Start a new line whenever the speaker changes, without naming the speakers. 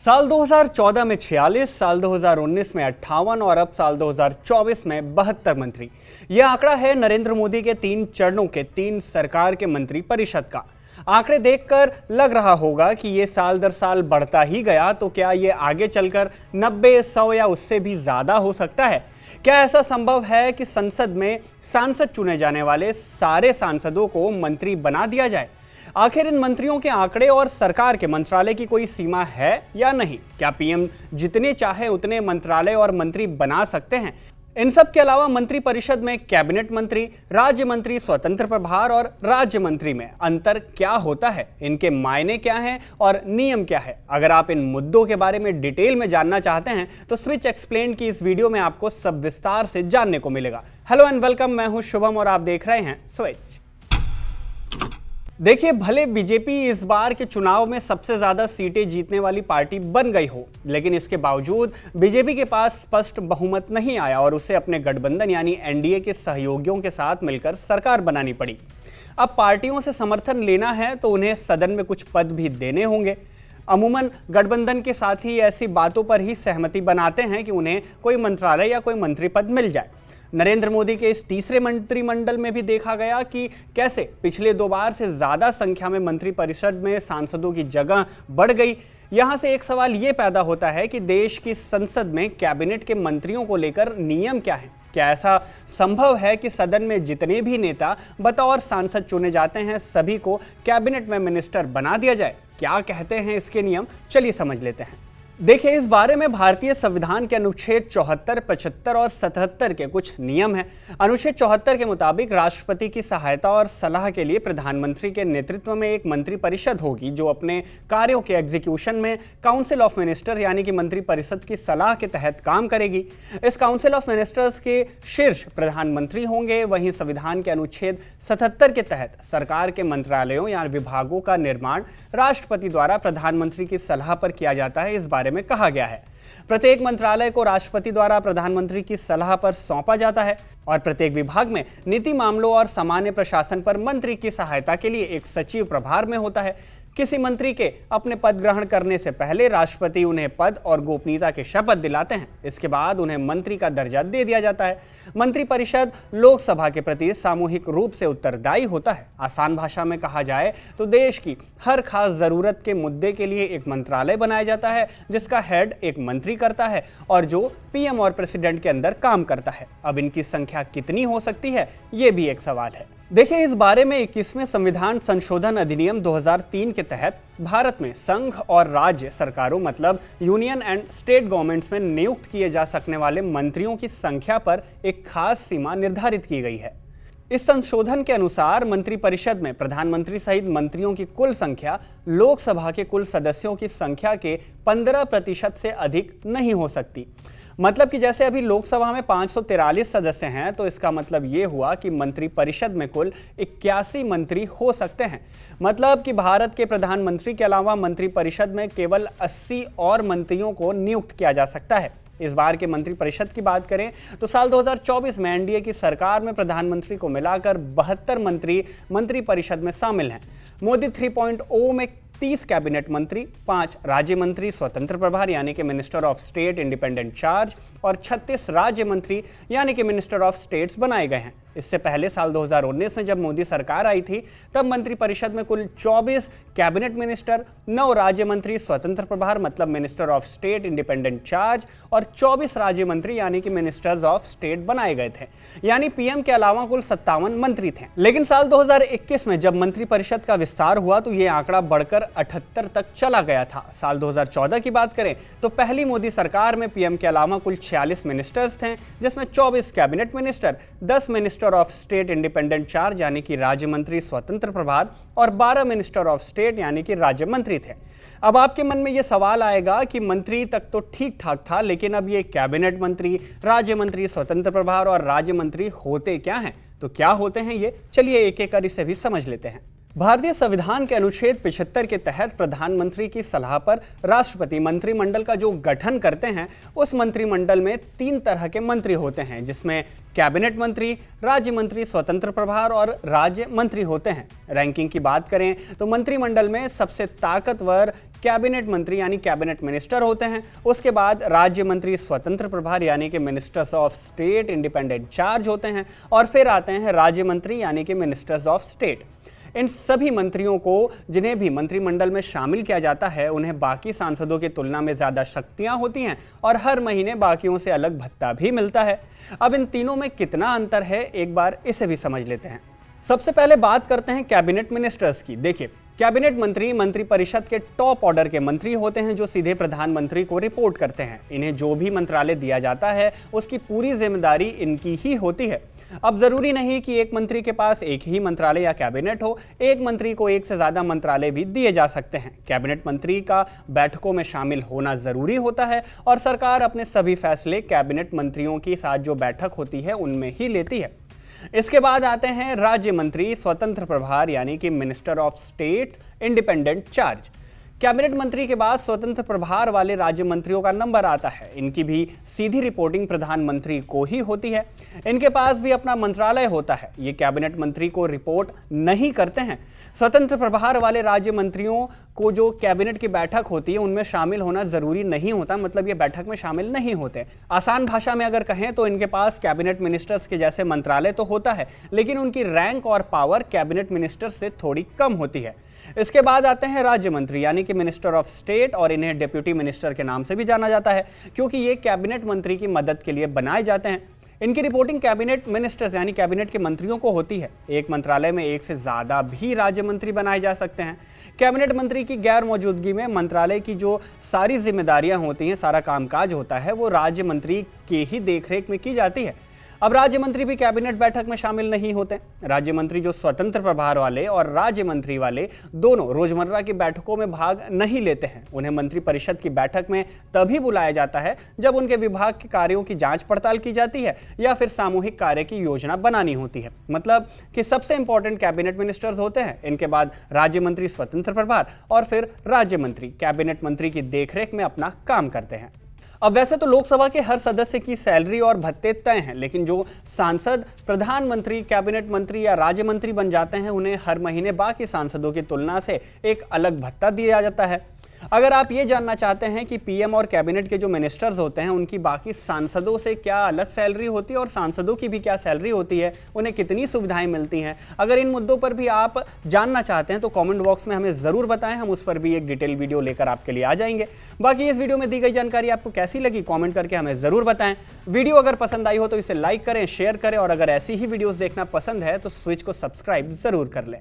साल 2014 में 46, साल 2019 में 58 और अब साल 2024 में 72 मंत्री। यह आंकड़ा है नरेंद्र मोदी के 3 चरणों के 3 सरकार के मंत्री परिषद का। आंकड़े देखकर लग रहा होगा कि ये साल दर साल बढ़ता ही गया, तो क्या ये आगे चलकर 90, 100 या उससे भी ज्यादा हो सकता है? क्या ऐसा संभव है कि संसद में सांसद चुने जाने वाले सारे सांसदों को मंत्री बना दिया जाए? आखिर इन मंत्रियों के आंकड़े और सरकार के मंत्रालय की कोई सीमा है या नहीं? क्या पीएम जितने चाहे उतने मंत्रालय और मंत्री बना सकते हैं? इन सब के अलावा मंत्री परिषद में कैबिनेट मंत्री, राज्य मंत्री, स्वतंत्र प्रभार और राज्य मंत्री में अंतर क्या होता है? इनके मायने क्या हैं और नियम क्या है? अगर आप इन मुद्दों के बारे में डिटेल में जानना चाहते हैं तो स्विच एक्सप्लेन की इस वीडियो में आपको सब विस्तार से जानने को मिलेगा। हेलो एंड वेलकम, मैं हूं शुभम और आप देख रहे हैं स्विच। देखिए, भले बीजेपी इस बार के चुनाव में सबसे ज्यादा सीटें जीतने वाली पार्टी बन गई हो, लेकिन इसके बावजूद बीजेपी के पास स्पष्ट बहुमत नहीं आया और उसे अपने गठबंधन यानी एनडीए के सहयोगियों के साथ मिलकर सरकार बनानी पड़ी। अब पार्टियों से समर्थन लेना है तो उन्हें सदन में कुछ पद भी देने होंगे। अमूमन गठबंधन के साथी ऐसी बातों पर ही सहमति बनाते हैं कि उन्हें कोई मंत्रालय या कोई मंत्री पद मिल जाए। नरेंद्र मोदी के इस तीसरे मंत्रिमंडल में भी देखा गया कि कैसे पिछले 2 बार से ज्यादा संख्या में मंत्री परिषद में सांसदों की जगह बढ़ गई। यहां से एक सवाल ये पैदा होता है कि देश की संसद में कैबिनेट के मंत्रियों को लेकर नियम क्या है? क्या ऐसा संभव है कि सदन में जितने भी नेता बतौर सांसद चुने जाते हैं सभी को कैबिनेट में मिनिस्टर बना दिया जाए? क्या कहते हैं इसके नियम? चलिए समझ लेते हैं। देखिए, इस बारे में भारतीय संविधान के अनुच्छेद 74, 75 और 77 के कुछ नियम हैं। अनुच्छेद 74 के मुताबिक राष्ट्रपति की सहायता और सलाह के लिए प्रधानमंत्री के नेतृत्व में एक मंत्री परिषद होगी जो अपने कार्यों के एग्जीक्यूशन में काउंसिल ऑफ मिनिस्टर यानी कि मंत्री परिषद की सलाह के तहत काम करेगी। इस काउंसिल ऑफ मिनिस्टर्स के शीर्ष प्रधानमंत्री होंगे। वहीं संविधान के अनुच्छेद 77 के तहत सरकार के मंत्रालयों या विभागों का निर्माण राष्ट्रपति द्वारा प्रधानमंत्री की सलाह पर किया जाता है। इस बारे में कहा गया है प्रत्येक मंत्रालय को राष्ट्रपति द्वारा प्रधानमंत्री की सलाह पर सौंपा जाता है और प्रत्येक विभाग में नीति मामलों और सामान्य प्रशासन पर मंत्री की सहायता के लिए एक सचिव प्रभार में होता है। किसी मंत्री के अपने पद ग्रहण करने से पहले राष्ट्रपति उन्हें पद और गोपनीयता के शपथ दिलाते हैं। इसके बाद उन्हें मंत्री का दर्जा दे दिया जाता है। मंत्री परिषद लोकसभा के प्रति सामूहिक रूप से उत्तरदायी होता है। आसान भाषा में कहा जाए तो देश की हर खास जरूरत के मुद्दे के लिए एक मंत्रालय बनाया जाता है जिसका हेड एक मंत्री करता है और जो पीएम और प्रेसिडेंट के अंदर काम करता है। अब इनकी संख्या कितनी हो सकती है, ये भी एक सवाल है। देखिए, इस बारे में 21वें संविधान संशोधन अधिनियम 2003 के तहत भारत में संघ और राज्य सरकारों मतलब यूनियन एंड स्टेट गवर्नमेंट्स में नियुक्त किए जा सकने वाले मंत्रियों की संख्या पर एक खास सीमा निर्धारित की गई है। इस संशोधन के अनुसार मंत्री परिषद में प्रधानमंत्री सहित मंत्रियों की कुल संख्या लोकसभा के कुल सदस्यों की संख्या के 15% से अधिक नहीं हो सकती। मतलब कि जैसे अभी लोकसभा में 543 सदस्य हैं, तो इसका मतलब ये हुआ कि मंत्री परिषद में कुल 81 मंत्री हो सकते हैं। मतलब कि भारत के प्रधानमंत्री के अलावा मंत्री परिषद में केवल 80 और मंत्रियों को नियुक्त किया जा सकता है। इस बार के मंत्री परिषद की बात करें तो साल 2024 में एनडीए की सरकार में प्रधानमंत्री को मिलाकर 72 मंत्री परिषद में शामिल हैं। मोदी 3.0 में 30 कैबिनेट मंत्री, 5 राज्य मंत्री स्वतंत्र प्रभार यानी कि minister of state independent charge और 36 राज्य मंत्री यानी कि मिनिस्टर ऑफ स्टेट्स बनाए गए हैं। इससे पहले साल 2019 में जब मोदी सरकार आई थी तब मंत्री परिषद में कुल 24 कैबिनेट मिनिस्टर, 9 राज्य मंत्री स्वतंत्र प्रभार मतलब minister of state independent charge और 24 राज्य मंत्री यानी कि मिनिस्टर्स ऑफ स्टेट बनाए गए थे। यानी पीएम के अलावा कुल 57 मंत्री थे। लेकिन साल 2021 में जब मंत्री परिषद का विस्तार हुआ तो ये आंकड़ा बढ़कर 78 तक चला गया था। साल 2014 की बात करें तो पहली मोदी सरकार में पीएम के अलावा कुल 46 मिनिस्टर्स थे जिसमें 24 cabinet minister, 10 minister of state independent charge यानी कि राज्य मंत्री स्वतंत्र प्रभार और 12 मिनिस्टर ऑफ स्टेट यानी कि राज्य मंत्री थे। अब आपके मन में यह सवाल आएगा कि मंत्री तक तो ठीक ठाक था, लेकिन अब ये कैबिनेट मंत्री, राज्य मंत्री, स्वतंत्र प्रभार और राज्य मंत्री होते क्या हैं? तो क्या होते हैं ये? चलिए एक एक कर इसे भी समझ लेते हैं। भारतीय संविधान के अनुच्छेद 75 के तहत प्रधानमंत्री की सलाह पर राष्ट्रपति मंत्रिमंडल का जो गठन करते हैं उस मंत्रिमंडल में 3 तरह के मंत्री होते हैं जिसमें कैबिनेट मंत्री, राज्य मंत्री, स्वतंत्र प्रभार और राज्य मंत्री होते हैं। रैंकिंग की बात करें तो मंत्रिमंडल में सबसे ताकतवर कैबिनेट मंत्री यानी कैबिनेट मिनिस्टर होते हैं। उसके बाद राज्य मंत्री स्वतंत्र प्रभार यानी कि ministers of state independent charge होते हैं, और फिर आते हैं राज्य मंत्री यानी कि मिनिस्टर्स ऑफ स्टेट। इन सभी मंत्रियों को जिन्हें भी मंत्रिमंडल में शामिल किया जाता है उन्हें बाकी सांसदों की तुलना में ज्यादा शक्तियां होती हैं और हर महीने बाकियों से अलग भत्ता भी मिलता है। अब इन तीनों में कितना अंतर है, एक बार इसे भी समझ लेते हैं। सबसे पहले बात करते हैं कैबिनेट मिनिस्टर्स की। देखिए, कैबिनेट मंत्री मंत्रिपरिषद के टॉप ऑर्डर के मंत्री होते हैं जो सीधे प्रधानमंत्री को रिपोर्ट करते हैं। इन्हें जो भी मंत्रालय दिया जाता है उसकी पूरी जिम्मेदारी इनकी ही होती है। अब जरूरी नहीं कि एक मंत्री के पास एक ही मंत्रालय या कैबिनेट हो, एक मंत्री को एक से ज्यादा मंत्रालय भी दिए जा सकते हैं। कैबिनेट मंत्री का बैठकों में शामिल होना जरूरी होता है और सरकार अपने सभी फैसले कैबिनेट मंत्रियों के साथ जो बैठक होती है उनमें ही लेती है। इसके बाद आते हैं राज्य मंत्री स्वतंत्र प्रभार यानी कि minister of state independent charge. Cabinet मंत्री के बाद स्वतंत्र प्रभार वाले राज्य मंत्रियों का नंबर आता है। इनकी भी सीधी रिपोर्टिंग प्रधानमंत्री को ही होती है। इनके पास भी अपना मंत्रालय होता है। ये कैबिनेट मंत्री को रिपोर्ट नहीं करते हैं। स्वतंत्र प्रभार वाले राज्य मंत्रियों को जो कैबिनेट की बैठक होती है उनमें शामिल होना जरूरी नहीं होता, मतलब ये बैठक में शामिल नहीं होते। आसान भाषा में अगर कहें तो इनके पास कैबिनेट मिनिस्टर्स के जैसे मंत्रालय तो होता है, लेकिन उनकी रैंक और पावर कैबिनेट मिनिस्टर से थोड़ी कम होती है। इसके बाद आते हैं राज्य मंत्री यानी कि मिनिस्टर ऑफ स्टेट, और इन्हें डिप्यूटी मिनिस्टर के नाम से भी जाना जाता है क्योंकि ये कैबिनेट मंत्री की मदद के लिए बनाए जाते हैं। इनकी रिपोर्टिंग कैबिनेट मिनिस्टर्स यानी कैबिनेट के मंत्रियों को होती है। एक मंत्रालय में एक से ज्यादा भी राज्य मंत्री बनाए जा सकते हैं। कैबिनेट मंत्री की गैर मौजूदगी में मंत्रालय की जो सारी जिम्मेदारियां होती हैं, सारा कामकाज होता है, वो राज्य मंत्री के ही देखरेख में की जाती है। अब राज्य मंत्री भी कैबिनेट बैठक में शामिल नहीं होते। राज्य मंत्री जो स्वतंत्र प्रभार वाले और राज्य मंत्री वाले दोनों रोजमर्रा की बैठकों में भाग नहीं लेते हैं। उन्हें मंत्रिपरिषद की बैठक में तभी बुलाया जाता है जब उनके विभाग के कार्यों की जांच पड़ताल की जाती है या फिर सामूहिक कार्य की योजना बनानी होती है। मतलब कि सबसे इंपॉर्टेंट कैबिनेट मिनिस्टर्स होते हैं, इनके बाद राज्य मंत्री स्वतंत्र प्रभार और फिर राज्य मंत्री कैबिनेट मंत्री की देखरेख में अपना काम करते हैं। अब वैसे तो लोकसभा के हर सदस्य की सैलरी और भत्ते तय हैं, लेकिन जो सांसद प्रधानमंत्री, कैबिनेट मंत्री या राज्य मंत्री बन जाते हैं उन्हें हर महीने बाकी सांसदों की तुलना से एक अलग भत्ता दिया जाता है। अगर आप ये जानना चाहते हैं कि पीएम और कैबिनेट के जो मिनिस्टर्स होते हैं उनकी बाकी सांसदों से क्या अलग सैलरी होती है और सांसदों की भी क्या सैलरी होती है, उन्हें कितनी सुविधाएं मिलती हैं, अगर इन मुद्दों पर भी आप जानना चाहते हैं तो कमेंट बॉक्स में हमें ज़रूर बताएं। हम उस पर भी एक डिटेल वीडियो लेकर आपके लिए आ जाएंगे। बाकी इस वीडियो में दी गई जानकारी आपको कैसी लगी कॉमेंट करके हमें ज़रूर बताएं। वीडियो अगर पसंद आई हो तो इसे लाइक करें, शेयर करें और अगर ऐसी ही वीडियोज़ देखना पसंद है तो स्विच को सब्सक्राइब ज़रूर कर लें।